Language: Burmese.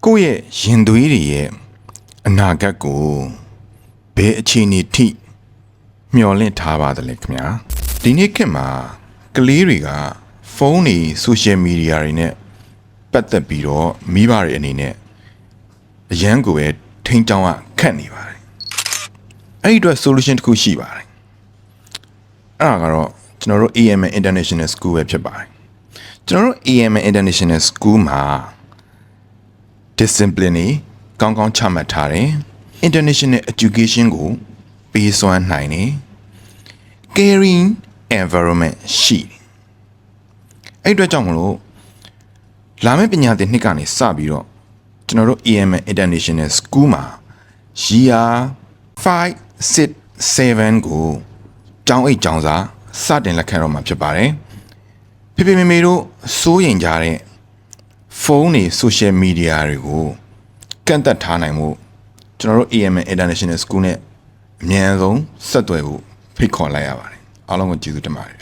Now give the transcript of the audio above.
ကိုယ့်ရဲ့ရင်သွေးတွေရဲ့အနာဂတ်ကိုဘယ်အခြေအနေထိမျှော်လင့်ထားပါသလဲခင်ဗျာဒီနေ့ခေတ်မှာကလေးတွေကဖုန်းတွေဆိုရှယ်မီဒီယာတွေနဲ့ပတ်သက်ပြီးတော့မိဘတွေအနေနဲ့အရန်ကိုပဲထိန်းချောင်းခတ်နေပါတယ်အဲ့ဒီအတွက် solution တစ်ခုရှိပါတယ်အဲ့ဒါကတော့ကျွန်တော်တို့ AMN International School ပဲဖြစ်ပါတယ်ကျွန်တော်တို့ AMN International School မှာ discipline တွေကောင်းကောင်းချမှတ်ထားတယ် international education ကိုပေးစွမ်းနိုင်တယ် caring environment ရှိတယ်အဲ့အတွက်ကြောင့်မလို့လာမယ့်ပညာသင်နှစ်ကနေစပြီးတော့ကျွန်တော်တို့ AMN International School မှာ year 5 6 7ကိုကျောင်းအိတ်ကျောင်းစာစတင်လက်ခံတော့မှာဖြစ်ပါတယ်ဖေဖေမေမေတို့စိုးရင်ကြတဲ့ဖုန်းတွေ social media တွေကိုကန့်သက်ထားနိုင်မှုကျွန်တော်တို့ AMN International School နဲ့အမြန်ဆုံးဆက်သွယ်ဖို့ဖိတ်ခေါ်လိုက်ရပါတယ်အားလုံးကိုကျေးဇူးတင်ပါတယ်